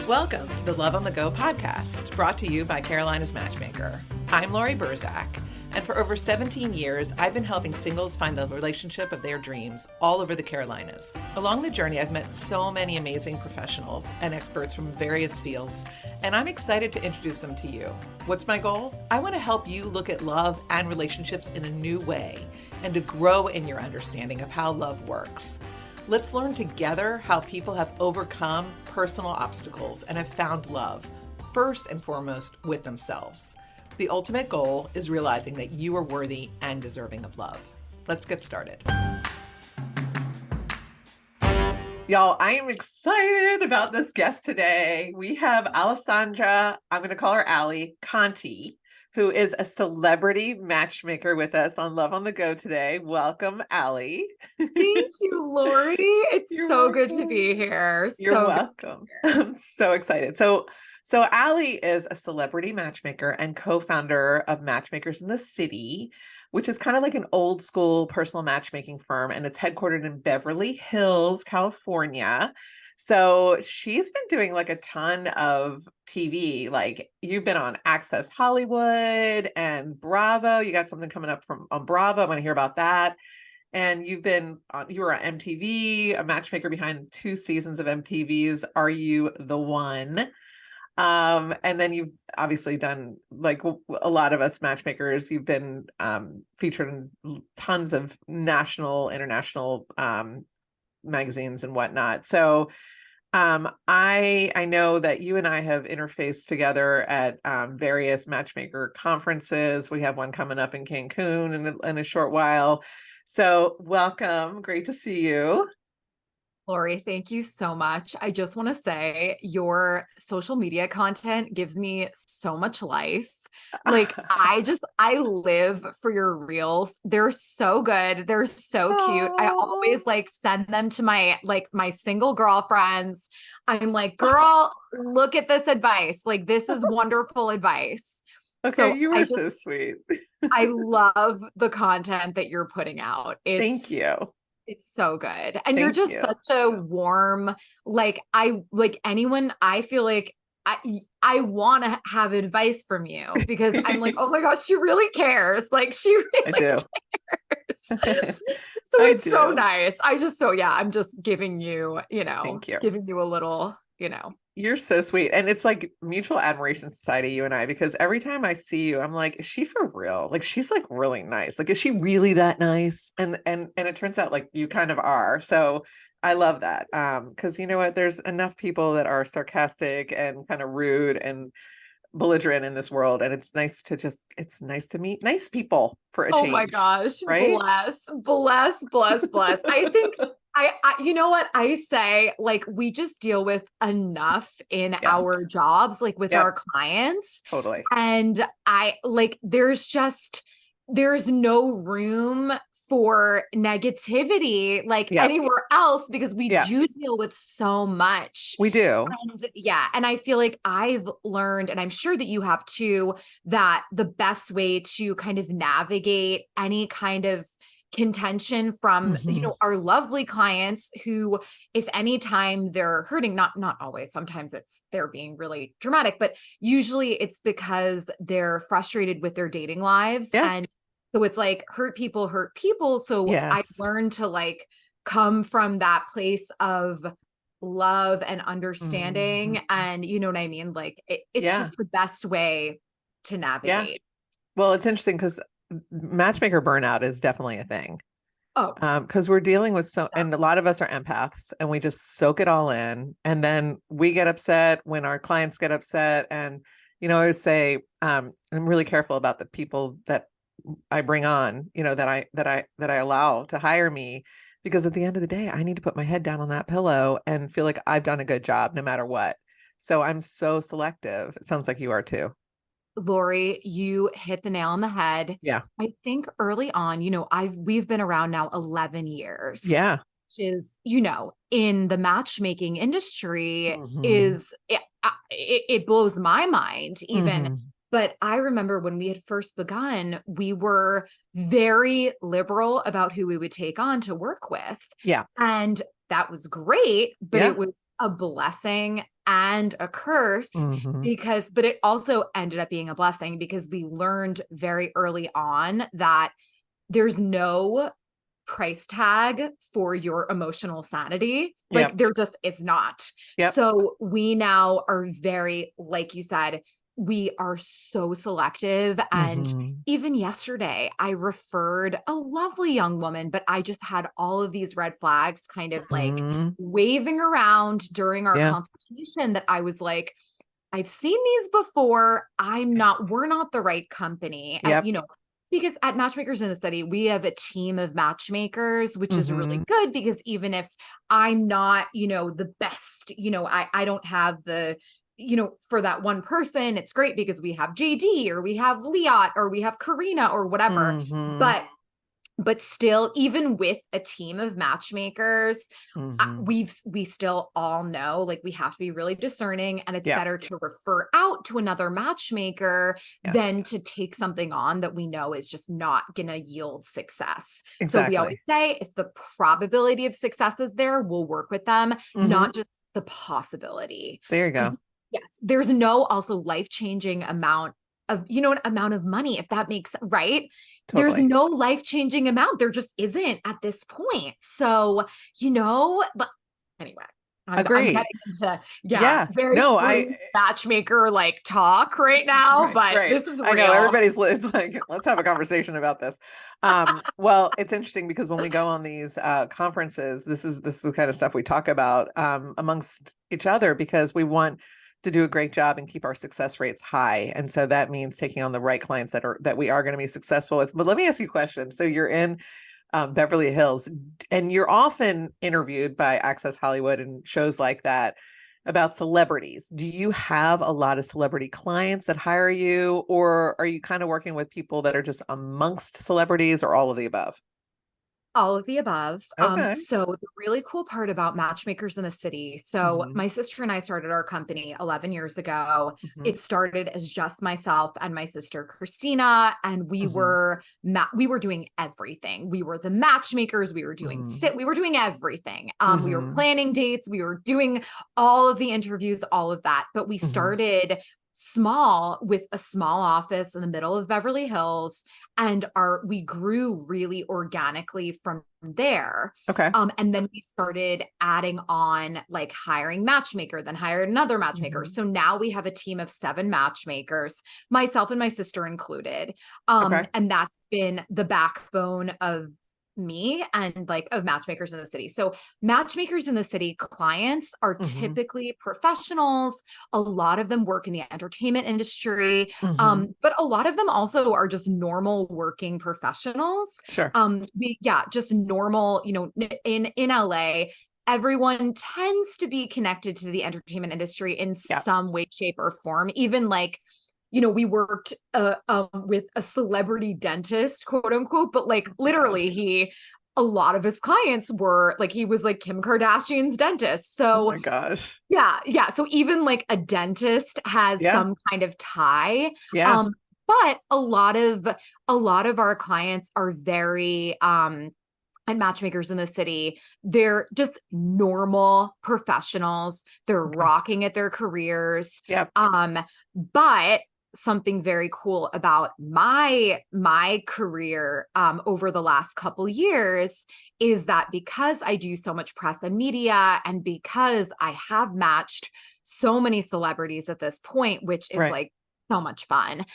Welcome to the Love on the Go podcast, brought to you by Carolina's Matchmaker. I'm Lori Burzak, and for over 17 years, I've been helping singles find the relationship of their dreams all over the Carolinas. Along the journey, I've met so many amazing professionals and experts from various fields, and I'm excited to introduce them to you. What's my goal? I want to help you look at love and relationships in a new way and to grow in your understanding of how love works. Let's learn together how people have overcome personal obstacles and have found love, first and foremost with themselves. The ultimate goal is realizing that you are worthy and deserving of love. Let's get started. Y'all, I am excited about this guest today. We have Alessandra, I'm going to call her Allie, Conti, who is a celebrity matchmaker with us on Love on the Go today. Welcome, Allie. Thank you, Lori. It's so good to be here. You're welcome. I'm so excited. So Allie is a celebrity matchmaker and co-founder of Matchmakers in the City, which is kind of like an old school personal matchmaking firm, and it's headquartered in Beverly Hills, California. So she's been doing like a ton of TV. Like you've been on Access Hollywood and Bravo. You got something coming up on Bravo. I want to hear about that. And you were on MTV, a matchmaker behind 2 seasons of MTV's Are You the One? And then you've obviously done, like a lot of us matchmakers, you've been featured in tons of national, international magazines and whatnot. So I know that you and I have interfaced together at various matchmaker conferences. We have one coming up in Cancun in a short while. So welcome. Great to see you. Lori, thank you so much. I just want to say your social media content gives me so much life. Like I live for your reels. They're so good. They're so cute. I always like send them to my single girlfriends. I'm like, girl, look at this advice. Like, this is wonderful advice. Okay, so you are so sweet. I love the content that you're putting out. Thank you. It's so good. And you're just such a warm, anyone, I feel like I want to have advice from you because I'm like, oh my gosh, she really cares. Like she really cares. So it's so nice. I'm just giving you, Thank you. Giving you a little, You're so sweet. And it's like mutual admiration society, you and I, because every time I see you, I'm like, is she for real? Like, she's like really nice. Like, is she really that nice? And it turns out like you kind of are. So I love that. Because you know what, there's enough people that are sarcastic and kind of rude and belligerent in this world. And it's nice to meet nice people for a change. Oh my gosh. Right? Bless. I think you know what I say, like, we just deal with enough in our jobs, like with our clients. Totally. And there's no room for negativity, like anywhere else, because we do deal with so much. We do. And I feel like I've learned, and I'm sure that you have too, that the best way to kind of navigate any kind of contention from our lovely clients who, if any time they're hurting, not always, sometimes they're being really dramatic, but usually it's because they're frustrated with their dating lives. And so it's like hurt people. So I've learned to like come from that place of love and understanding. And you know what I mean? Like it's just the best way to navigate. Yeah. Well, it's interesting because matchmaker burnout is definitely a thing. Because we're dealing with and a lot of us are empaths and we just soak it all in. And then we get upset when our clients get upset. And, I always say, I'm really careful about the people that I bring on, that I allow to hire me, because at the end of the day, I need to put my head down on that pillow and feel like I've done a good job no matter what. So I'm so selective. It sounds like you are too. Lori, you hit the nail on the head. Yeah. I think early on, we've been around now 11 years. Yeah. Which is, in the matchmaking industry it blows my mind even. But I remember when we had first begun, we were very liberal about who we would take on to work with. Yeah. And that was great, but it was a blessing and a curse Mhm. but it also ended up being a blessing because we learned very early on that there's no price tag for your emotional sanity. Like Yep. there just is not. Yep. So we now are very, like you said, we are so selective. And Mhm. even yesterday, I referred a lovely young woman, but I just had all of these red flags kind of like Mhm. waving around during our Yeah. consultation that I was like, I've seen these before. We're not the right company. And, Yep. because at Matchmakers in the City, we have a team of matchmakers, which is really Mhm. good because even if I'm not, the best, I don't have the, for that one person, it's great because we have JD or we have Liat or we have Karina or whatever. Mhm. But still, even with a team of matchmakers, Mhm. we still all know, like, we have to be really discerning, and it's Yeah. better to refer out to another matchmaker Yeah. than to take something on that we know is just not gonna yield success. So we always Exactly. say if the probability of success is there, we'll work with them, Mhm. not just the possibility. There you Because go. yes, there's no also life-changing amount of, an amount of money, if that makes right? There's Totally. no life-changing amount. There just isn't at this point. So, but anyway, I'm Agreed. getting into, Yeah. very No, free matchmaker like talk right now, right, but right. this is I know real. it's like, let's have a conversation about this. Well, it's interesting because when we go on these conferences, this is the kind of stuff we talk about amongst each other because we want to do a great job and keep our success rates high. And so that means taking on the right clients that we are going to be successful with. But let me ask you a question. So you're in Beverly Hills, and you're often interviewed by Access Hollywood and shows like that about celebrities. Do you have a lot of celebrity clients that hire you, or are you kind of working with people that are just amongst celebrities, or all of the above? All of the above. Okay. So the really cool part about Matchmakers in the City. So Hmm. my sister and I started our company 11 years ago. Hmm. It started as just myself and my sister Christina, and we Hmm. were doing everything. We were the matchmakers. We were doing Hmm. we were doing everything. We were Hmm. planning dates. We were doing all of the interviews, all of that. But we Hmm. started small with a small office in the middle of Beverly Hills, and we grew really organically from there. Okay. And then we started adding on, like, hiring matchmaker, then hired another matchmaker. Hmm. So now we have a team of 7 matchmakers, myself and my sister included. Okay. And that's been the backbone of me and, like, of Matchmakers in the City. So Matchmakers in the City clients are Hmm. typically professionals. A lot of them work in the entertainment industry. Hmm. But a lot of them also are just normal working professionals. Sure. Just normal, in LA, everyone tends to be connected to the entertainment industry in Yeah. some way, shape, or form. Even like, we worked with a celebrity dentist, quote unquote, but like Oh my literally gosh. a lot of his clients were like, he was like Kim Kardashian's dentist. Oh So my gosh. yeah, yeah. So even like a dentist has Yeah. some kind of tie. Yeah. Um, but a lot of our clients are very and Matchmakers in the City, they're just normal professionals. They're Okay. rocking at their careers. Yep. But something very cool about my career over the last couple years is that because I do so much press and media, and because I have matched so many celebrities at this point, which is Right. like so much fun.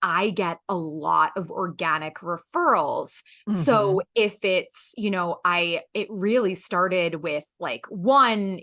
I get a lot of organic referrals. So Hmm. if it's, it really started with like one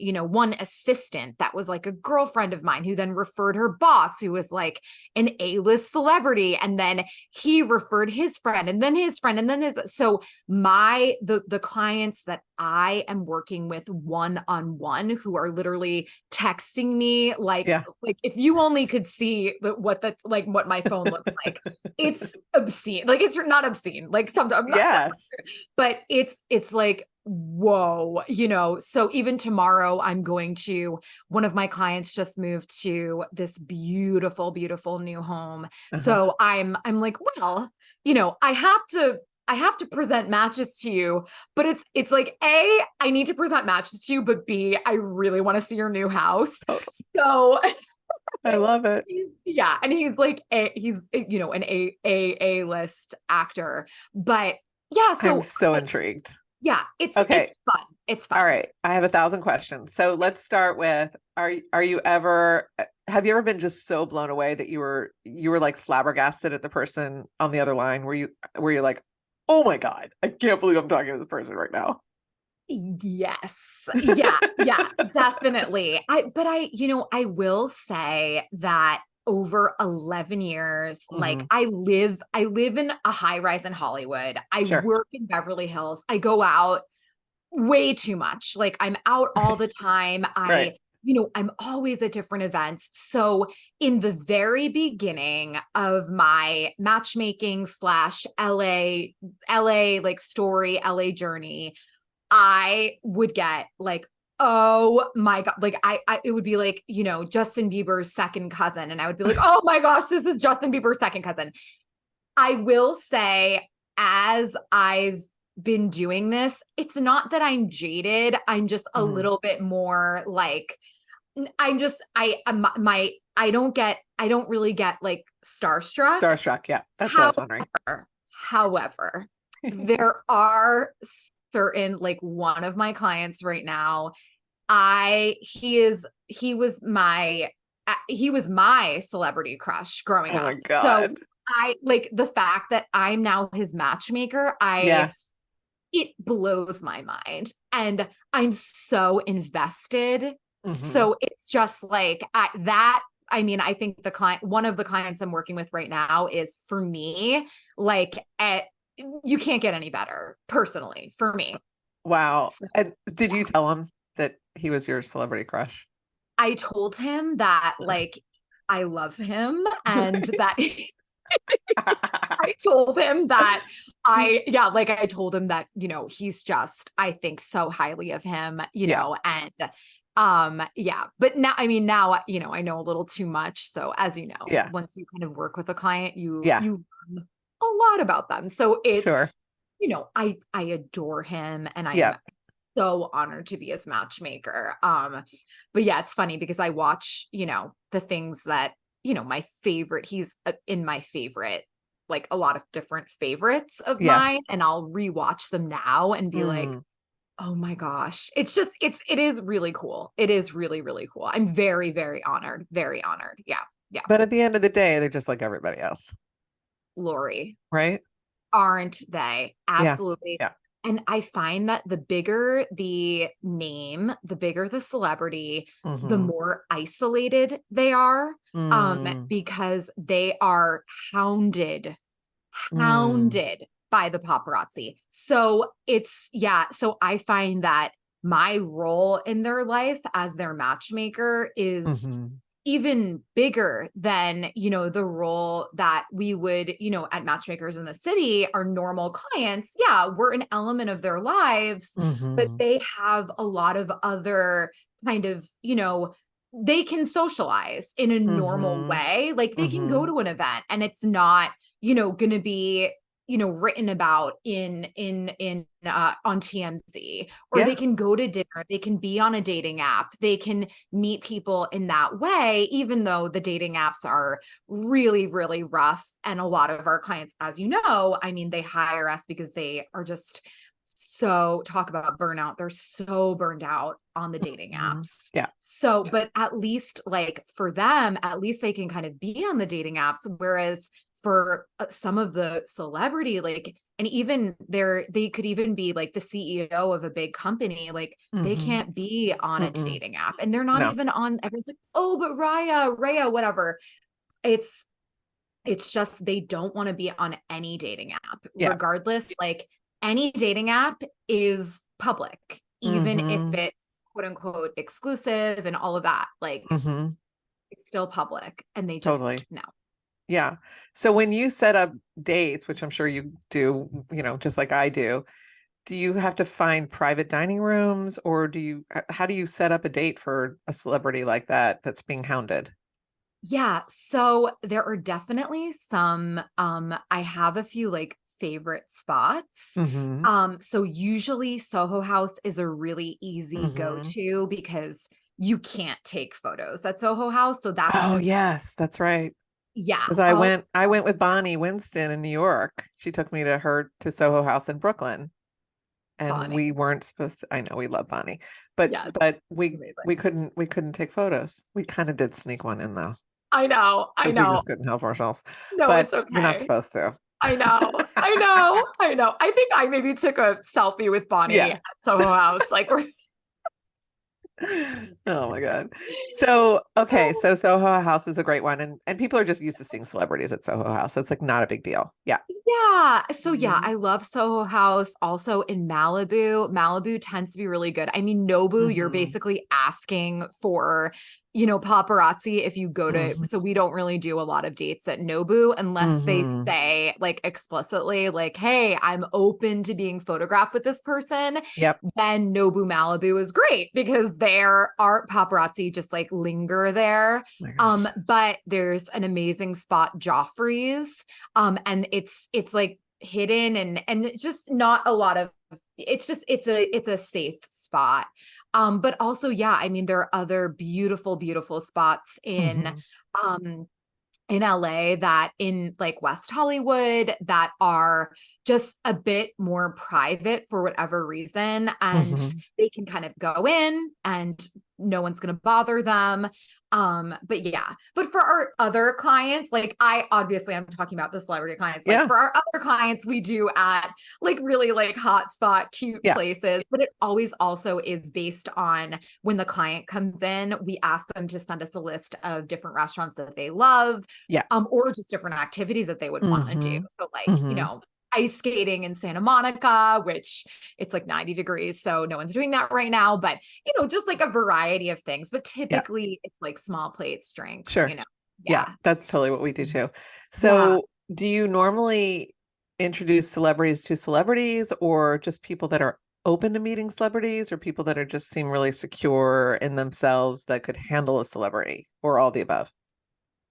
assistant that was like a girlfriend of mine who then referred her boss, who was like an A-list celebrity. And then he referred his friend and then his friend and then his. So the clients that I am working with one-on-one, who are literally texting me Yeah. like if you only could see what that's like, what my phone looks like, it's obscene. Like, it's not obscene, like sometimes, Yes. but it's like, whoa, so even tomorrow one of my clients just moved to this beautiful, beautiful new home. Uh-huh. So I'm like, well, I have to I have to present matches to you, but it's like, A, I need to present matches to you, but B, I really want to see your new house. Totally. So I love it. yeah. And he's like, he's, you know, an A-list actor, but yeah. I'm So so intrigued. yeah, Okay. it's fun. It's fun. All right. I have 1,000 questions. So let's start with, are you ever, have you ever been just so blown away that you were like flabbergasted at the person on the other line? Were you like, oh my God, I can't believe I'm talking to this person right now? Yes. Yeah. Yeah, definitely. You know, I will say that over 11 years, like Mhm. I live in a high rise in Hollywood. I Sure. work in Beverly Hills. I go out way too much. Like I'm out all the time. Right. You know, I'm always at different events. So in the very beginning of my matchmaking slash LA like story, LA journey, I would get like, oh my God, like it would be like, you know, Justin Bieber's second cousin. And I would be like, oh my gosh, this is Justin Bieber's second cousin. I will say, as I've been doing this, it's not that I'm jaded. I'm just a Mhm. little bit more like, I'm just, I don't really get like starstruck. Starstruck. Yeah. That's what I was wondering. However, there are certain, like one of my clients right now, he was my celebrity crush growing Oh my up. So God. I like the fact that I'm now his matchmaker. Yeah. It blows my mind and I'm so invested. Mhm. So it's just like I mean, I think one of the clients I'm working with right now is for me, like you can't get any better personally for me. Wow. So And did you tell him that he was your celebrity crush? I told him that like I love him and that I told him that I told him that, you know, he's just, I think so highly of him, you Yeah. know, and yeah, but now, I mean, now, you know, I know a little too much. So as you know, Yeah. once you kind of work with a client, Yeah. you learn a lot about them. So Sure. it's, you know, I adore him and I Yeah. am so honored to be his matchmaker. But yeah, it's funny because I watch, you know, the things that, you know, my favorite, he's in my favorite, like a lot of different favorites of Yes. mine, and I'll rewatch them now and be like, Mm. oh my gosh. It's just, it is really cool. It is really, really cool. I'm very, very honored. Very honored. Yeah. Yeah. But at the end of the day, they're just like everybody else, Lori. right? Aren't they? Yeah. Absolutely. Yeah. And I find that the bigger the name, the bigger the celebrity, the Mhm. more isolated they are, Mm. because they are hounded, Mm. hounded by the paparazzi. So it's, yeah. So I find that my role in their life as their matchmaker is Mhm. even bigger than, you know, the role that we would, you know, at Matchmakers in the City, our normal clients. Yeah, we're an element of their lives, but Mhm. they have a lot of other kind of, you know, they can socialize in a normal Mhm. way. Like they can go Mhm. to an event and it's not, you know, going to be, you know, written about on TMZ, or they Yeah. can go to dinner, they can be on a dating app, they can meet people in that way, even though the dating apps are really, really rough. And a lot of our clients, as you know, I mean, they hire us because they are just so, talk about burnout. They're so burned out on the dating Mhm. apps. Yeah. So, but at least like for them, at least they can kind of be on the dating apps. Whereas for some of the celebrity, like, and even they could even be like the CEO of a big company, like they Mhm. can't be on a Mm-mm. dating app and they're not No. even on, everyone's like, oh, but Raya, whatever. It's, it's just, they don't want to be on any dating app, Yeah. regardless. Like any dating app is public, even if Mhm. it's quote unquote exclusive and all of that. Like Mhm. it's still public and they just Totally. no. Yeah. So when you set up dates, which I'm sure you do, just like I do you have to find private dining rooms or how do you set up a date for a celebrity like that that's being hounded? Yeah, so there are definitely some I have a few like favorite spots. Mm-hmm. So usually Soho House is a really easy Mm-hmm. go-to because you can't take photos at Soho House. So that's Oh, really, yes, that's right. yeah. Because Also, I went with Bonnie Winston in New York. She took me to Soho House in Brooklyn, and Bonnie. we weren't supposed to. I know we love Bonnie, Yes. but Amazing. we couldn't take photos. We kind of did sneak one in though, I know. I because we know. just couldn't help ourselves. No, But it's you're not okay. supposed to. I know. I know. I know. I think I maybe took a selfie with Bonnie Yeah. at Soho House. Like, we're Oh my God. So, okay, so Soho House is a great one, and people are just used to seeing celebrities at Soho House. So it's like not a big deal. Yeah. yeah. So yeah, Hmm. I love Soho House. Also in Malibu. Malibu tends to be really good. I mean, Nobu, you're Hmm. basically asking for, paparazzi if you go to, Hmm. so we don't really do a lot of dates at Nobu unless they Hmm. say like explicitly, like, hey, I'm open to being photographed with this person. Yep. Then Nobu Malibu is great because there are paparazzi just like linger there. Oh my gosh. But there's an amazing spot, Joffrey's. And it's like hidden and it's just not a lot of it's a safe spot. But also, yeah, I mean, there are other beautiful, beautiful spots Hmm. um in LA that in like West Hollywood that are just a bit more private for whatever reason. And Hmm. they can kind of go in and no one's going to bother them. But yeah, but for our other clients, like I'm talking about the celebrity clients, like Yeah. for our other clients, we do at like really like hotspot, cute Yeah. places, but it always also is based on when the client comes in, we ask them to send us a list of different restaurants that they love, Yeah. or just different activities that they would want to do. Hmm. So like, Hmm. ice skating in Santa Monica, which it's like 90 degrees. So no one's doing that right now, but just like a variety of things. But Yeah. typically it's like small plates, drinks, Sure. Yeah, Yeah. that's totally what we do too. Yeah. So, do you normally introduce celebrities to celebrities, or just people that are open to meeting celebrities, or people that are just seem really secure in themselves that could handle a celebrity, or all the above?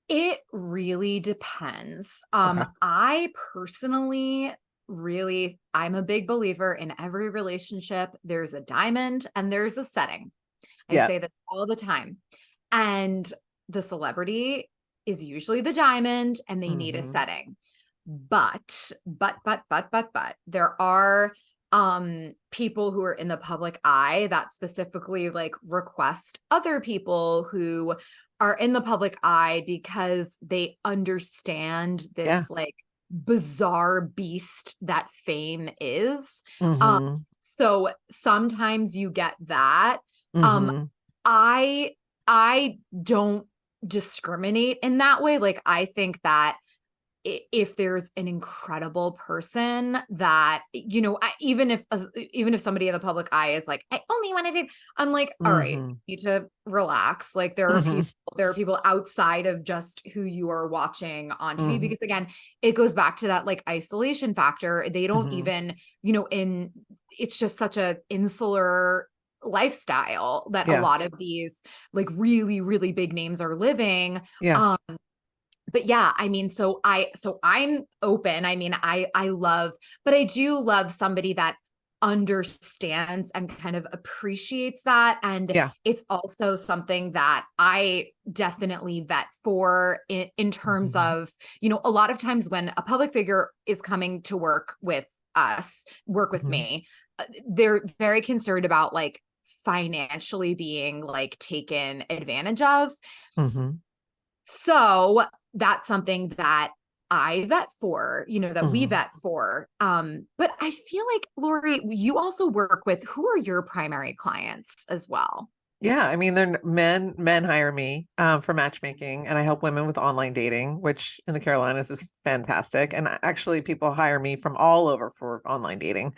It really depends. Okay. I personally I'm a big believer in every relationship. There's a diamond and there's a setting. I Yeah. say this all the time. And the celebrity is usually the diamond and they need a Hmm. setting. But there are people who are in the public eye that specifically like request other people who are in the public eye because they understand Yeah. this like bizarre beast that fame is. Um Hmm. so sometimes you get that. Um Hmm. I I don't discriminate in that way. Like I think that if there's an incredible person that even if somebody in the public eye is like, I only want to do, I'm like, all right, Hmm. you need to relax. Like Hmm. there are people outside of just who you are watching on TV, Hmm. because again, it goes back to that like isolation factor. They don't Hmm. even, in it's just such a insular lifestyle that a Yeah. lot of these like really, really big names are living. Yeah. Um, but yeah, I mean, I'm open. I mean, I love, but I do love somebody that understands and kind of appreciates that. And Yeah. it's also something that I definitely vet for in terms Hmm. of, a lot of times when a public figure is coming to work with Hmm. me, they're very concerned about like financially being like taken advantage of. Hmm. So that's something that I vet for, that we Hmm. vet for. But I feel like, Lori, you also work with, who are your primary clients as well? Yeah, I mean, they're men hire me for matchmaking, and I help women with online dating, which in the Carolinas is fantastic. And actually, people hire me from all over for online dating.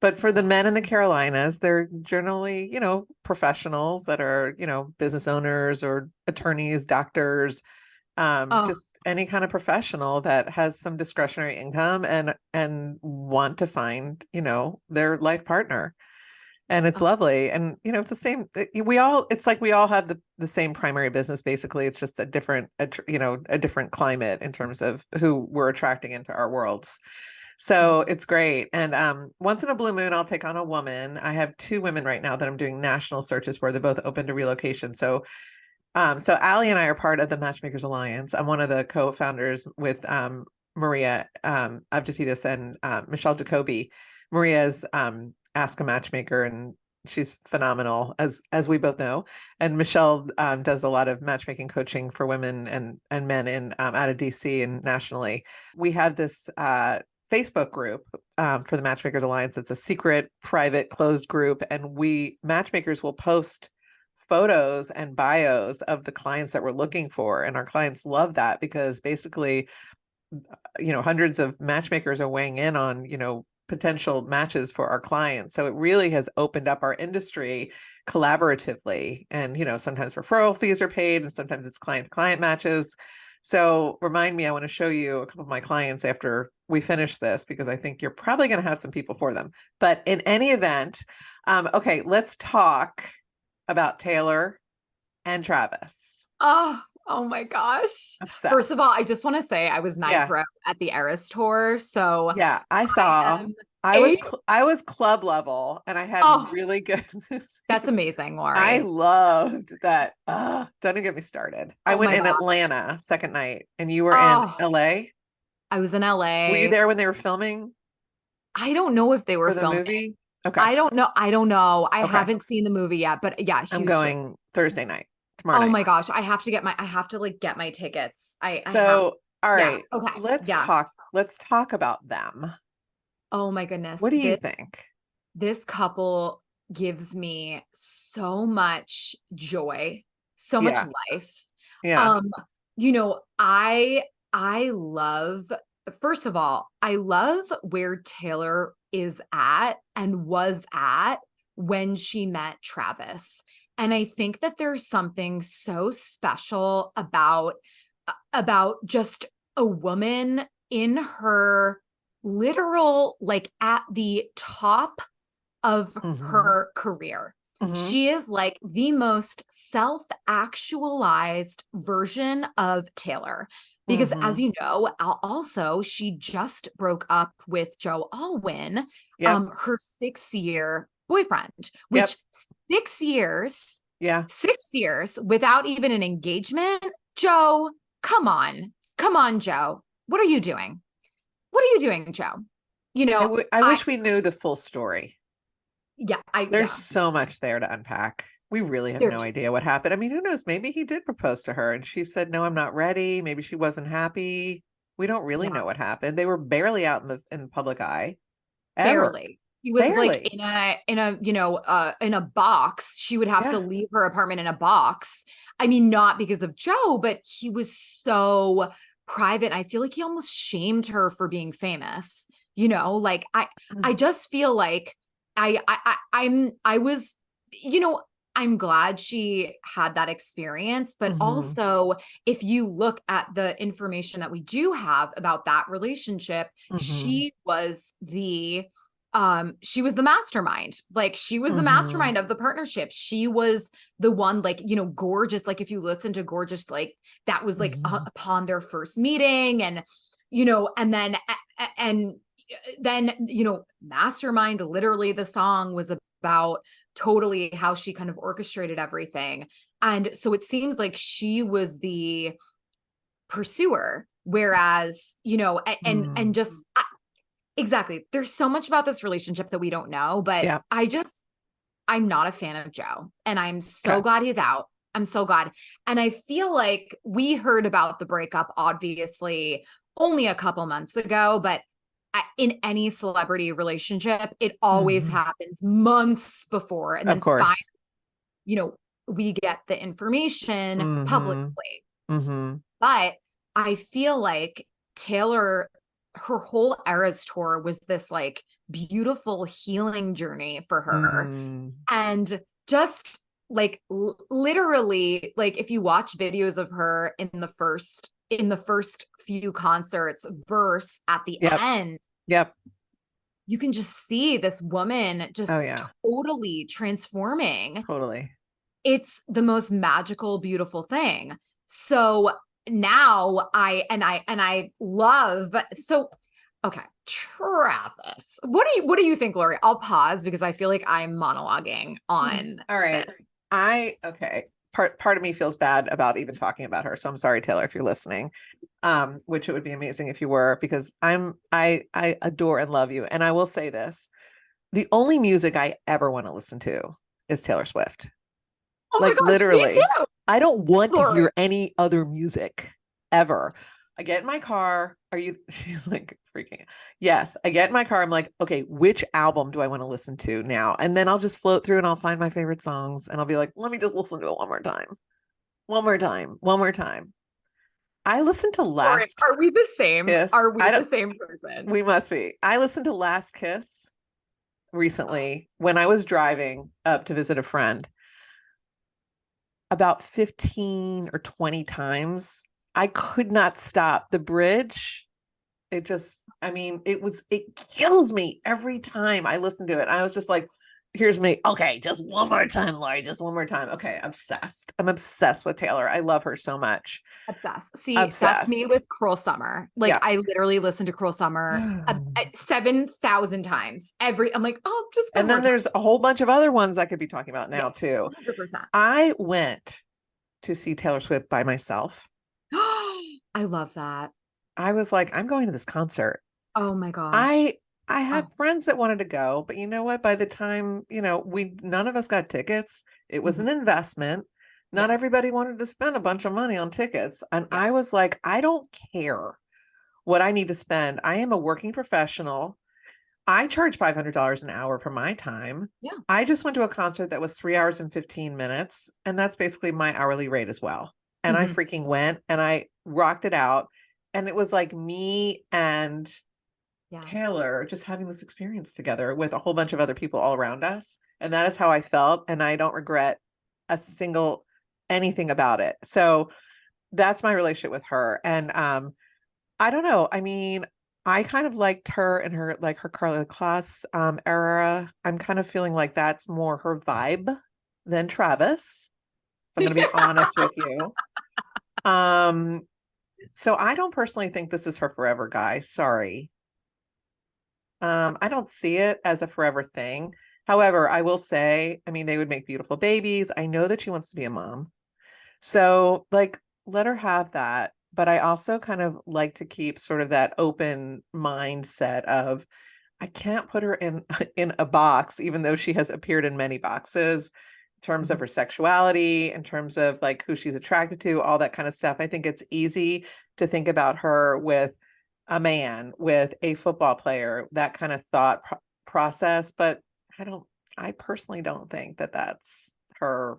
But for the men in the Carolinas, they're generally, professionals that are, business owners or attorneys, doctors, Oh, just any kind of professional that has some discretionary income and want to find, their life partner. And it's oh, lovely. And it's the same. It's like we all have the same primary business. Basically, it's just a different climate in terms of who we're attracting into our worlds. So it's great. And once in a blue moon, I'll take on a woman. I have two women right now that I'm doing national searches for. They're both open to relocation. So Allie and I are part of the Matchmakers Alliance. I'm one of the co-founders with Maria Avdotidis and Michelle Jacoby. Maria's Ask a Matchmaker, and she's phenomenal, as we both know. And Michelle does a lot of matchmaking coaching for women and men in out of DC and nationally. We have this Facebook group for the Matchmakers Alliance. It's a secret, private, closed group, and we matchmakers will post photos and bios of the clients that we're looking for, and our clients love that because basically, hundreds of matchmakers are weighing in on potential matches for our clients. So it really has opened up our industry collaboratively, and sometimes referral fees are paid and sometimes it's client to client matches. So remind me, I want to show you a couple of my clients after we finish this, because I think you're probably going to have some people for them. But in any event, okay, let's talk about Taylor and Travis. Oh my gosh. Obsessed. First of all, I just want to say I was ninth row at the Eras tour. So yeah, I saw. I was club level and I had really good. That's amazing, Lori. I loved that. Don't even get me started. I went in Atlanta second night and you were in LA. I was in LA. Were you there when they were filming? I don't know if they were filming. Movie? Okay. I don't know. I haven't seen the movie yet, but yeah, I'm going Thursday night. Tomorrow night. My gosh, I have to get my tickets. All right. Yes. Okay. Let's talk about them. Oh my goodness. What do you think? This couple gives me so much joy, so much life. Yeah. I love, first of all, I love where Taylor is at and was at when she met Travis. And I think that there's something so special about just a woman in her literal, like at the top of her career. She is like the most self-actualized version of Taylor. Because as you know, also she just broke up with Joe Alwyn, her 6-year boyfriend, which 6 years, 6 years without even an engagement. Joe, come on, Joe. What are you doing? What are you doing, Joe? I wish we knew the full story. Yeah. There's so much there to unpack. We really have no idea what happened. I mean, who knows? Maybe he did propose to her and she said, no, I'm not ready. Maybe she wasn't happy. We don't really know what happened. They were barely out in the public eye. Ever. Barely. He was like in a box. She would have to leave her apartment in a box. I mean, not because of Joe, but he was so private. I feel like he almost shamed her for being famous. Like I just feel like I'm glad she had that experience, but also if you look at the information that we do have about that relationship, she was the mastermind. Like she was the mastermind of the partnership. She was the one, like, Gorgeous. Like if you listen to Gorgeous, like that was like upon their first meeting and then Mastermind, literally the song was about totally how she kind of orchestrated everything. And so it seems like she was the pursuer, whereas, and just exactly. There's so much about this relationship that we don't know, but I'm not a fan of Joe and I'm so glad he's out. I'm so glad. And I feel like we heard about the breakup, obviously only a couple months ago, but in any celebrity relationship, it always happens months before. And then finally, we get the information publicly. But I feel like Taylor, her whole Eras tour was this like beautiful healing journey for her. And just like literally, like if you watch videos of her in the first few concerts verse at the end, you can just see this woman just totally transforming. Totally. It's the most magical, beautiful thing. So now I love, so Okay, Travis. What do you think, Lori? I'll pause because I feel like I'm monologuing on All right. this. Okay. Part of me feels bad about even talking about her. So I'm sorry, Taylor, if you're listening. Which it would be amazing if you were, because I adore and love you. And I will say this. The only music I ever want to listen to is Taylor Swift. Oh my Like gosh, me literally. too, I don't want to Lori. hear any other music ever. I get in my car. She's like freaking. Yes, I get in my car. I'm like, okay, which album do I want to listen to now? And then I'll just float through and I'll find my favorite songs and I'll be like, let me just listen to it one more time. One more time. One more time. I listened to Lori, Last are we the same? Kiss. Are we I the don't, same person? we must be. I listened to Last Kiss recently when I was driving up to visit a friend about 15 or 20 times. I could not stop. The bridge, it kills me every time I listen to it. I was just like, here's me. Okay, just one more time, Laurie, just one more time. Okay, obsessed. I'm obsessed with Taylor. I love her so much. Obsessed. See, that's me Obsessed. with Cruel Summer. Like Yeah. I literally listen to Cruel Summer 7,000 times. I'm like, oh, just one And more then time. there's a whole bunch of other ones I could be talking about Yeah, now too. 100%. I went to see Taylor Swift by myself. I love that. I was like, I'm going to this concert. Oh my gosh. I had Oh, friends that wanted to go, but you know what? By the time, we none of us got tickets. It was mhm. an investment. Not Yeah. everybody wanted to spend a bunch of money on tickets. And Yeah. I was like, I don't care what I need to spend. I am a working professional. I charge $500 an hour for my time. Yeah. I just went to a concert that was 3 hours and 15 minutes, and that's basically my hourly rate as well. And I Mhm. freaking went and I rocked it out. And it was like me and Yeah. Taylor just having this experience together with a whole bunch of other people all around us. And that is how I felt. And I don't regret a single anything about it. So that's my relationship with her. And I don't know. I mean, I kind of liked her in her Carla Class era. I'm kind of feeling like that's more her vibe than Travis. I'm going to be honest with you. Um, so I don't personally think this is her forever guy. Sorry. I don't see it as a forever thing. However, I will say, I mean, they would make beautiful babies. I know that she wants to be a mom. So, like, let her have that. But I also kind of like to keep sort of that open mindset of I can't put her in in a box, even though she has appeared in many boxes in terms of Mhm. her sexuality, in terms of like who she's attracted to, all that kind of stuff. I think it's easy to think about her with a man, with a football player, that kind of process. But I don't, I personally don't think that that's her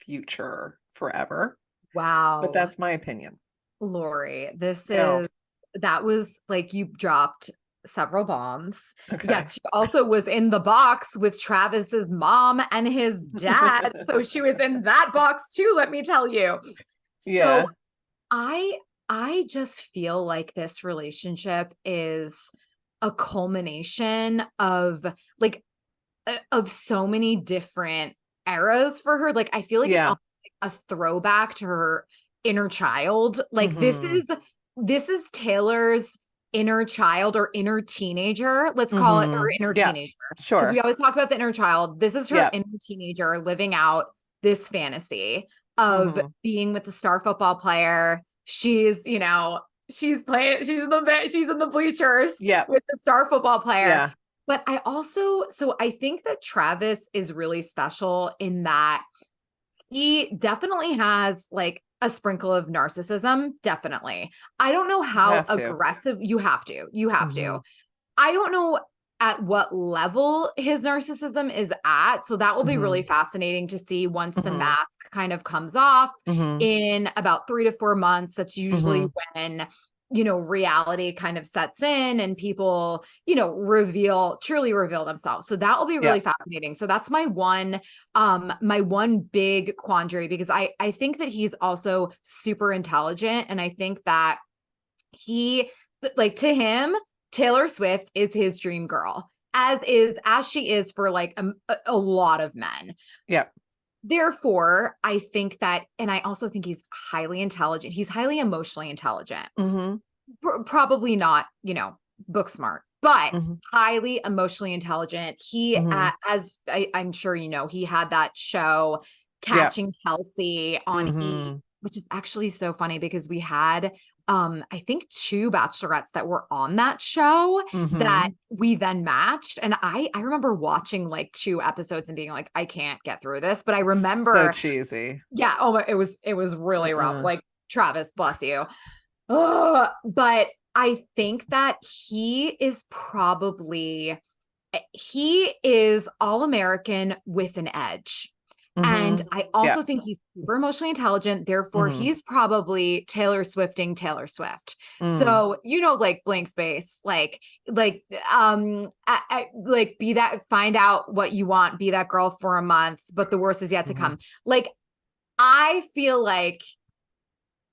future forever. But Wow. that's my opinion. Lori, No. that was like you dropped several bombs. Okay. Yes, she also was in the box with Travis's mom and his dad. So she was in that box too, let me tell you. So Yeah. I I just feel like this relationship is a culmination of like of so many different eras for her. Like I feel like it's Yeah. almost like a throwback to her inner child. Like Hmm. this is Taylor's inner child or inner teenager. Let's call it her inner Yeah. teenager. Because we Sure. always talk about the inner child. This is her Yeah. inner teenager living out this fantasy of Hmm. being with the star football player. She's in the bleachers Yeah. with the star football player. Yeah. But I think that Travis is really special in that he definitely has like a sprinkle of narcissism. Definitely. I don't know You how have to. aggressive you have to. Hmm. I don't know at what level his narcissism is at. So that will be really Hmm. fascinating to see once the Hmm. mask kind of comes off Hmm. in about 3 to 4 months. That's usually Hmm. when, reality kind of sets in and people, truly reveal themselves. So that will be Yeah. really fascinating. So that's my one big quandary because I think that he's also super intelligent. And I think that he like to him Taylor Swift is his dream girl as she is for like a lot of men. Yeah. Therefore, I think that and I also think he's highly intelligent. He's highly emotionally intelligent. Hmm. Probably not, book smart, but Mhm. highly emotionally intelligent. He, Mhm. as I'm sure you know, he had that show Yep. Catching Kelsey on E, Mhm. which is actually so funny because we had I think two bachelorettes that were on that show that Mhm. we then matched. And I remember watching like two episodes and being like, I can't get through this. But I So remember, cheesy. yeah, oh my, it was really rough. Uh-uh. Like, Travis, bless you. Ugh, but I think that he is all American with an edge. And Mhm. I Yeah. also think he's super emotionally intelligent. Therefore, Mhm. he's probably Taylor Swifting Taylor Swift. Mm. So, like blank space, like be that, find out what you want, be that girl for a month, but the worst is yet to Mhm. come. Like, I feel like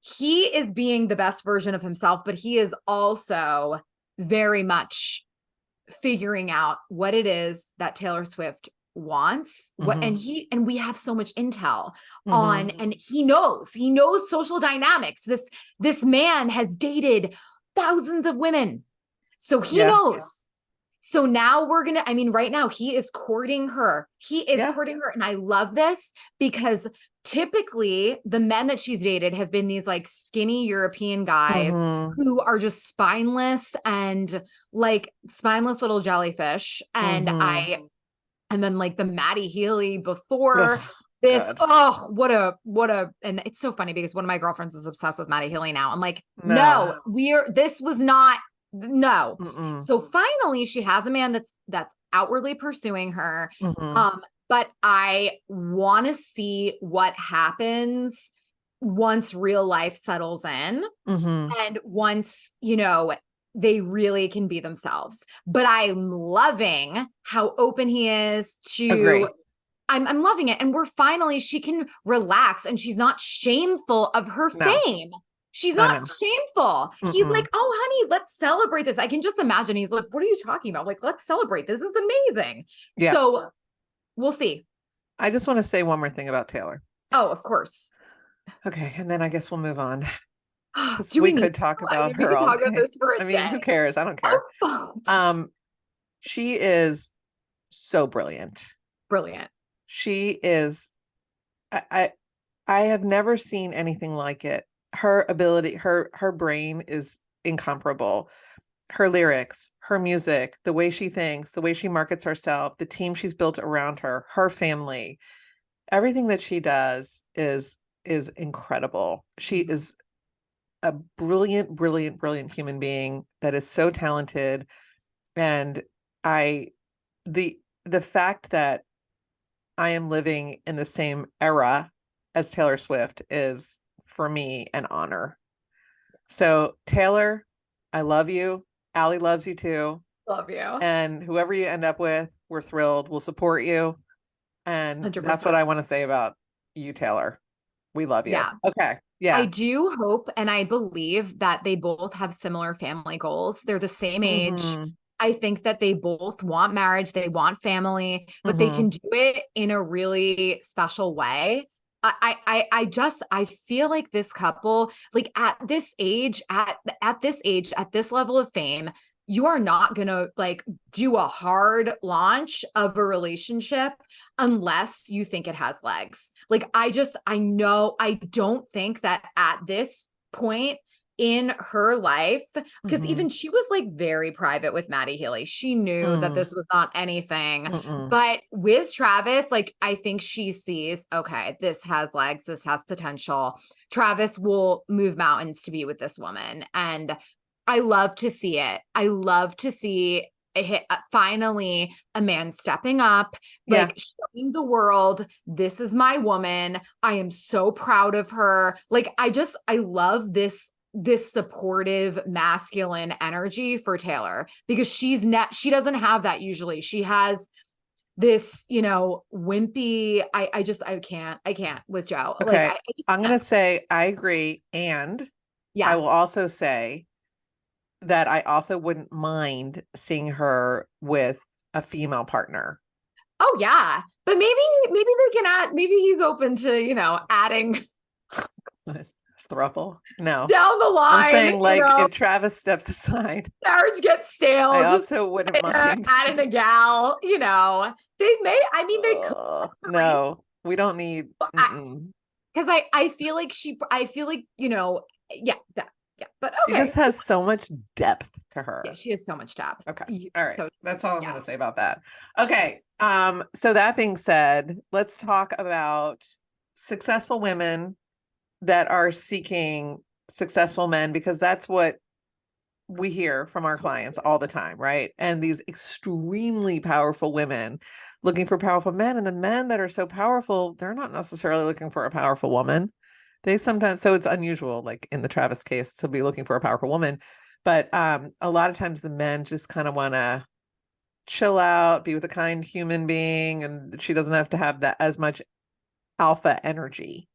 he is being the best version of himself, but he is also very much figuring out what it is that Taylor Swift wants. Mhm. And we have so much intel on, Mhm. and he knows social dynamics. This man has dated thousands of women. So he Yeah. knows. So now I mean, right now he is courting her. He is Yeah. courting her. And I love this because typically the men that she's dated have been these like skinny European guys Mhm. who are just spineless and like spineless little jellyfish. Mhm. And then like the Maddie Healy before Ugh, this. God. Oh, and it's so funny because one of my girlfriends is obsessed with Maddie Healy now. I'm like, No. no, this was not, no. Mm-mm. So finally she has a man that's outwardly pursuing her. Mhm. But I want to see what happens once real life settles in Mhm. and once, they really can be themselves. But I'm loving how open he is to, Agree. I'm loving it. And she can relax and she's not shameful of her No. fame. She's I not know. shameful. He's like, Mm-mm. oh, honey, let's celebrate this. I can just imagine. He's like, what are you talking about? Like, let's celebrate. This is amazing. Yeah. So we'll see. I just want to say one more thing about Taylor. Oh, of course. Okay, and then I guess we'll move on because Do we we need could to? talk I about mean, we her could all talk about day. this for a I mean, who day. cares? I don't care. Oh, Um, she is so brilliant. brilliant. She is I I have never seen anything like it. Her ability, her brain is incomparable. Her lyrics, her music, the way she thinks, the way she markets herself, the team she's built around her, her family, everything that she does is incredible. She is a brilliant, brilliant, brilliant human being that is so talented. And I the fact that I am living in the same era as Taylor Swift is for me an honor. So Taylor, I love you. Allie loves you too. Love you. And whoever you end up with, we're thrilled. We'll support you. And that's what 100%. I want to say about you, Taylor. We love you. Yeah. Okay. I Yeah. do hope and I believe that they both have similar family goals. They're the same age. Mm-hmm. I think that they both want marriage, they want family, but they Mm-hmm. can do it in a really special way. I feel like this couple, like at this level of fame, you are not gonna like do a hard launch of a relationship unless you think it has legs. Like I don't think that at this point in her life, because Mm-hmm. even she was like very private with Maddie Healy. She knew that Mm. this was not anything. Mm-mm. But with Travis, like I think she sees, okay, this has legs, this has potential. Travis will move mountains to be with this woman. And I love to see it. I love to see finally a man stepping up, Yeah. like showing the world, this is my woman. I am so proud of her. Like I love this supportive masculine energy for Taylor because she doesn't have that usually. She has this, wimpy, I can't with Joe. Like Okay. I just I'm going can't. to say I agree. And I will Yes. also say that I also wouldn't mind seeing her with a female partner. Oh yeah. But maybe they can maybe he's open to, adding throuple. No, down the I'm line, saying like if Travis steps aside, marriage gets I stale, just also wouldn't mind. adding a gal, they may, I mean, they could, right? No, we don't need. Because I feel like I feel like, yeah, yeah, but She okay. just has so much depth to her. Yeah, she has so much depth. Okay. All right. So That's all I'm going to say about that. Okay. So that being said, let's talk about successful women that are seeking successful men, because that's what we hear from our clients all the time, right? And these extremely powerful women looking for powerful men, and the men that are so powerful, they're not necessarily looking for a powerful woman. They sometimes, so it's unusual, like in the Travis case, to be looking for a powerful woman. But a lot of times the men just kind of want to chill out, be with a kind human being, and she doesn't have to have that as much alpha energy.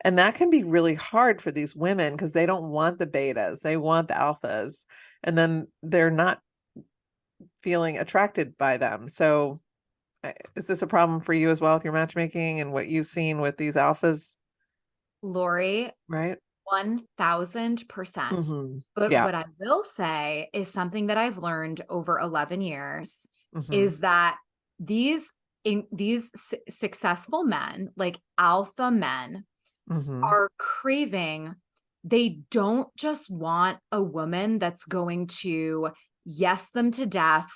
And that can be really hard for these women because they don't want the betas, they want the alphas, and then they're not feeling attracted by them. So is this a problem for you as well with your matchmaking and what you've seen with these alphas? Lori, Right? 1000%. But Yeah. what I will say is something that I've learned over 11 years Mm-hmm. is that these successful men, like alpha men, are craving, they don't just want a woman that's going to yes them to death.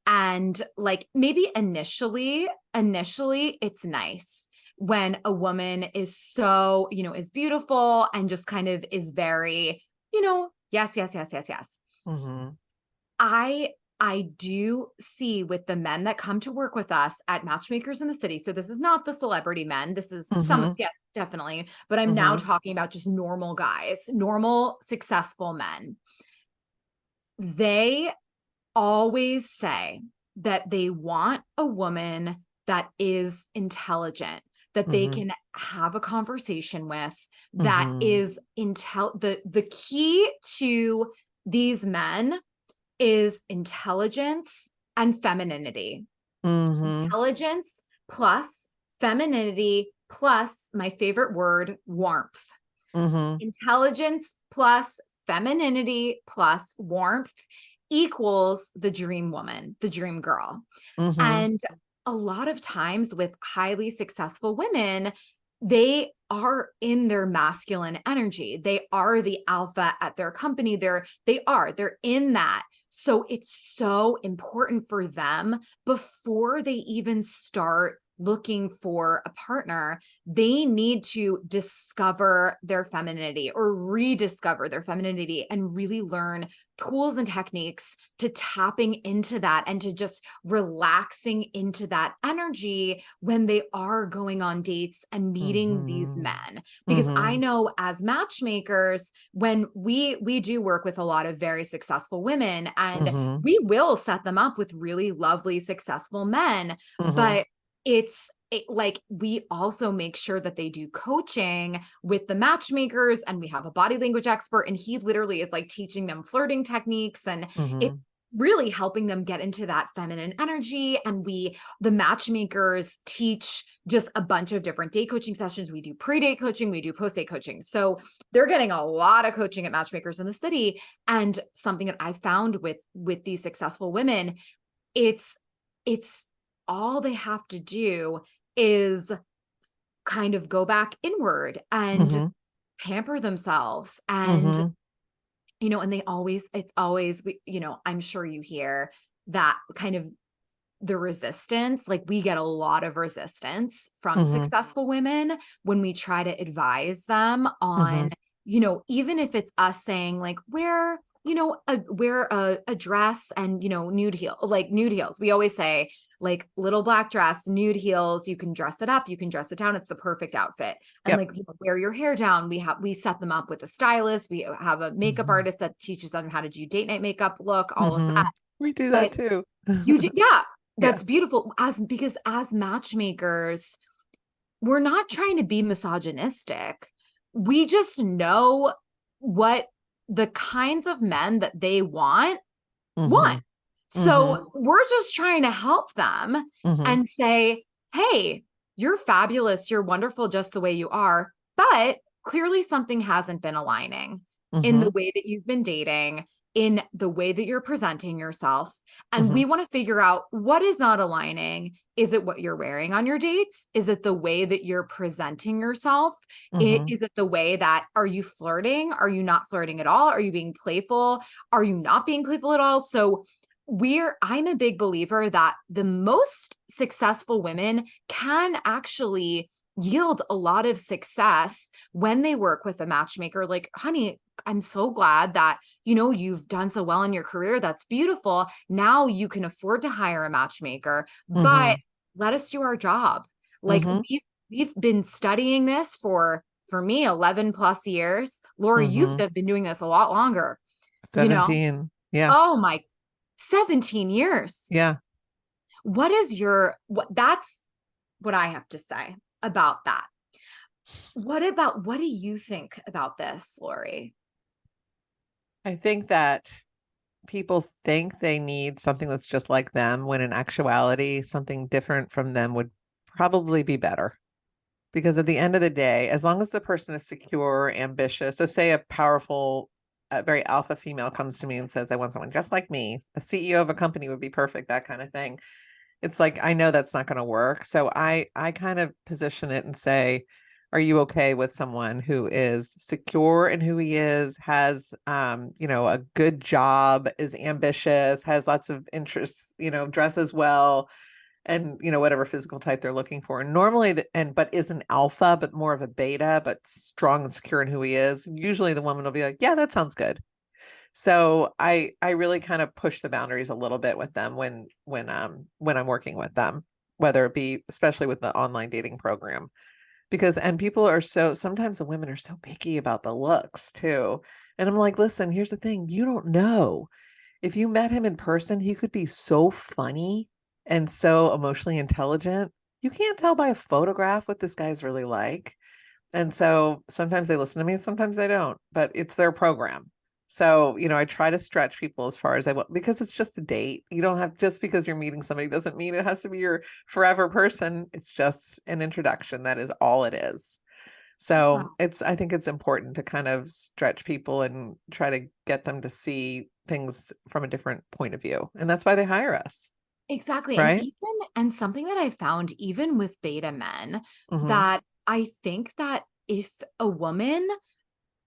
And like maybe initially it's nice when a woman is so, is beautiful and just kind of is very, yes, yes, yes, yes, yes. I do see with the men that come to work with us at Matchmakers in the City. So this is not the celebrity men. This is some, yes, definitely. But I'm now talking about just normal guys, normal, successful men. They always say that they want a woman that is intelligent, that they can have a conversation with, that is the key to these men is intelligence and femininity. Intelligence plus femininity plus my favorite word, warmth. Intelligence plus femininity plus warmth equals the dream woman, the dream girl. And a lot of times with highly successful women, they are in their masculine energy. They are the alpha at their company. They're in that. So it's so important for them before they even start looking for a partner, they need to discover their femininity or rediscover their femininity and really learn tools and techniques to tapping into that and to just relaxing into that energy when they are going on dates and meeting these men. Because I know as matchmakers, when we do work with a lot of very successful women and we will set them up with really lovely, successful men, but like we also make sure that they do coaching with the matchmakers, and we have a body language expert, and he literally is like teaching them flirting techniques, and it's really helping them get into that feminine energy. And the matchmakers teach just a bunch of different date coaching sessions. We do pre-date coaching, we do post-date coaching. So they're getting a lot of coaching at Matchmakers in the City. And something that I found with these successful women, it's all they have to do is kind of go back inward and pamper themselves. And, and it's always, I'm sure you hear that kind of the resistance, like we get a lot of resistance from successful women when we try to advise them on, even if it's us saying like, wear a dress and, nude heels. We always say like little black dress, nude heels, you can dress it up, you can dress it down. It's the perfect outfit. And like, wear your hair down. We set them up with a stylist. We have a makeup artist that teaches them how to do date night makeup look, all of that. We do that too. You do. Yeah. That's beautiful. Because as matchmakers, we're not trying to be misogynistic. We just know what the kinds of men that they want. So we're just trying to help them and say, hey, you're fabulous. You're wonderful just the way you are. But clearly something hasn't been aligning in the Mhm. way that you've been dating, in the way that you're presenting yourself. And Mhm. we want to figure out what is not aligning. Is it what you're wearing on your dates? Is it the way that you're presenting yourself? Mhm. Is it the way that, are you flirting? Are you not flirting at all? Are you being playful? Are you not being playful at all? So I'm a big believer that the most successful women can actually yield a lot of success when they work with a matchmaker. Like, honey, I'm so glad that, you've done so well in your career. That's beautiful. Now you can afford to hire a matchmaker, but Mhm. let us do our job. Like, Mhm. we've been studying this for me, 11 plus years. Lori, you've Mhm. been doing this a lot longer, you know? 17. Yeah. Oh my, 17 years. Yeah. That's what I have to say about that. What do you think about this, Lori? I think that people think they need something that's just like them when in actuality, something different from them would probably be better. Because at the end of the day, as long as the person is secure, ambitious, so say a powerful, very alpha female comes to me and says, I want someone just like me, a CEO of a company would be perfect, that kind of thing. It's like, I know that's not going to work. So I kind of position it and say, are you okay with someone who is secure in who he is, has a good job, is ambitious, has lots of interests, dresses well, and whatever physical type they're looking for. And normally but is an alpha, but more of a beta, but strong and secure in who he is. Usually the woman will be like, yeah, that sounds good. So I really kind of push the boundaries a little bit with them when I'm working with them, whether it be especially with the online dating program. Because and people are sometimes the women are so picky about the looks too. And I'm like, listen, here's the thing, you don't know. If you met him in person, he could be so funny and so emotionally intelligent. You can't tell by a photograph what this guy's really like. And so sometimes they listen to me and sometimes they don't, but it's their program. So, I try to stretch people as far as I will because it's just a date. You don't have just because you're meeting somebody doesn't mean it has to be your forever person. It's just an introduction. That is all it is. Yeah, So I think it's important to kind of stretch people and try to get them to see things from a different point of view. And that's why they hire us, exactly. right? And something that I found even with beta men, Mm-hmm. that I think that if a woman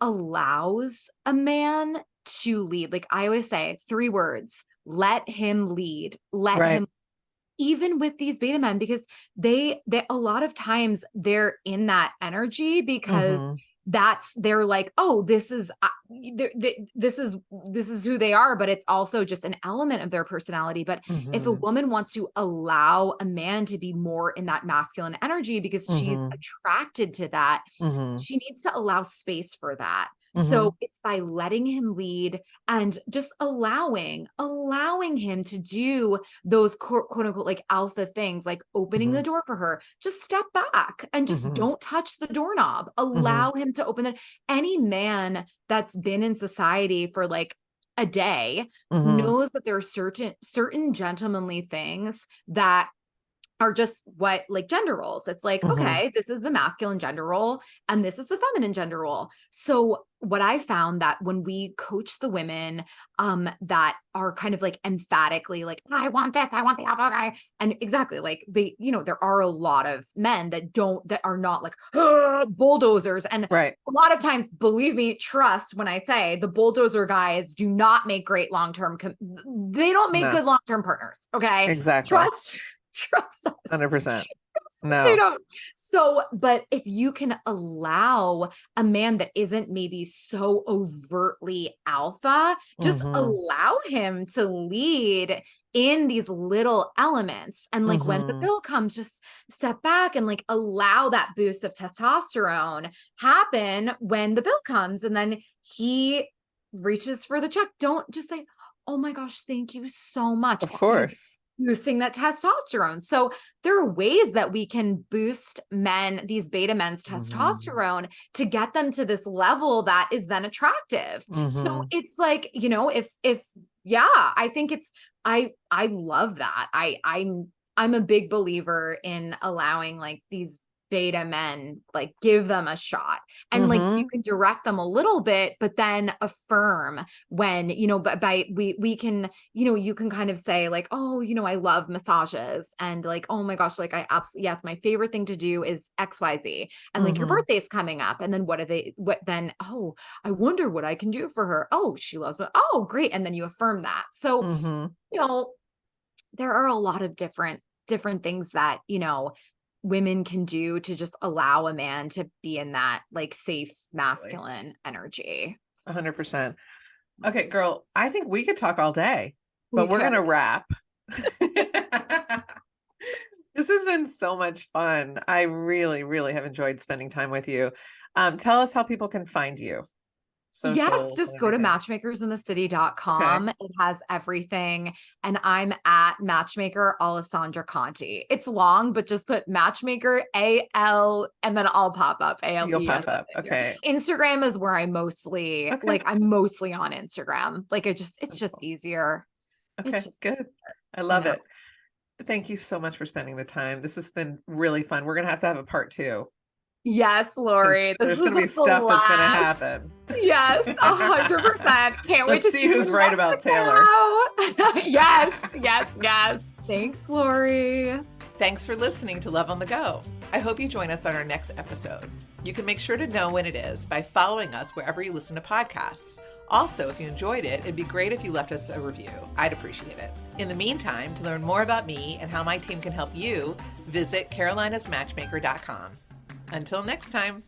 allows a man to lead, like I always say, 3 words: let him lead, let Right. him, even with these beta men, because they a lot of times they're in that energy because Mm-hmm. they're like, oh, this is who they are, but it's also just an element of their personality. But if a Mm-hmm. woman wants to allow a man to be more in that masculine energy because she's Mm-hmm. attracted to that, Mm-hmm. she needs to allow space for that. Mm-hmm. So it's by letting him lead and just allowing him to do those quote unquote like alpha things, like opening Mm-hmm. the door for her. Just step back and just Mm-hmm. don't touch the doorknob. Mm-hmm. Allow him to open it. Any man that's been in society for like a day Mm-hmm. knows that there are certain gentlemanly things that are just what, like, gender roles. It's like, Mm-hmm. okay, this is the masculine gender role and this is the feminine gender role. So what I found that when we coach the women that are kind of like emphatically like, I want this, I want the alpha guy. And exactly, like, there are a lot of men that are not like bulldozers. And Right. a lot of times, believe me, trust when I say the bulldozer guys do not make great long-term they don't make No, good long-term partners. Okay. exactly. Trust. Trust us. 100%. They No. don't. So, but if you can allow a man that isn't maybe so overtly alpha, just Mm-hmm. allow him to lead in these little elements. And like when the Mm-hmm. bill comes, just step back and like allow that boost of testosterone happen when the bill comes. And then he reaches for the check. Don't just say, oh my gosh, thank you so much. Of Because course. boosting that testosterone. So there are ways that we can boost these beta men's Mm-hmm. testosterone to get them to this level that is then attractive. So Mm-hmm. it's like, if yeah, I think I love that. I'm a big believer in allowing like these beta men, like give them a shot, and like you Mhm. can direct them a little bit, but then affirm when, but we can, you can kind of say like, oh, I love massages, and like, oh my gosh, like I absolutely, yes, my favorite thing to do is XYZ, and like your Mhm. birthday's coming up, and then what then, oh, I wonder what I can do for her. Oh, she loves me. Oh, great. And then you affirm that. So, Mhm. you know, there are a lot of different things that, women can do to just allow a man to be in that like safe Totally. masculine energy. 100%. Okay, girl, I think we could talk all day, but We we're could. gonna wrap. This has been so much fun. I really, really have enjoyed spending time with you. Tell us how people can find you, Yes, socials and just go to everything. Okay. matchmakersinthecity.com. It has everything. And I'm at Matchmaker Alessandra Conti. It's long, but just put Matchmaker AL and then I'll pop up You'll ALES. pop up. Okay. Instagram is where Okay. I'm mostly on Instagram. Like it's just Wonderful. easier. It's Okay, just, good. I you love know. it. Thank you so much for spending the time. This has been really fun. We're gonna have a part two Yes, because Lori, this there's was gonna a be stuff that's gonna blast. happen. Yes, 100%. Can't wait Let's to see see you who's in right about Taylor. Mexico. Yes, yes, yes. Thanks, Lori. Thanks for listening to Love on the Go. I hope you join us on our next episode. You can make sure to know when it is by following us wherever you listen to podcasts. Also, if you enjoyed it, it'd be great if you left us a review. I'd appreciate it. In the meantime, to learn more about me and how my team can help you, visit carolinasmatchmaker.com. Until next time.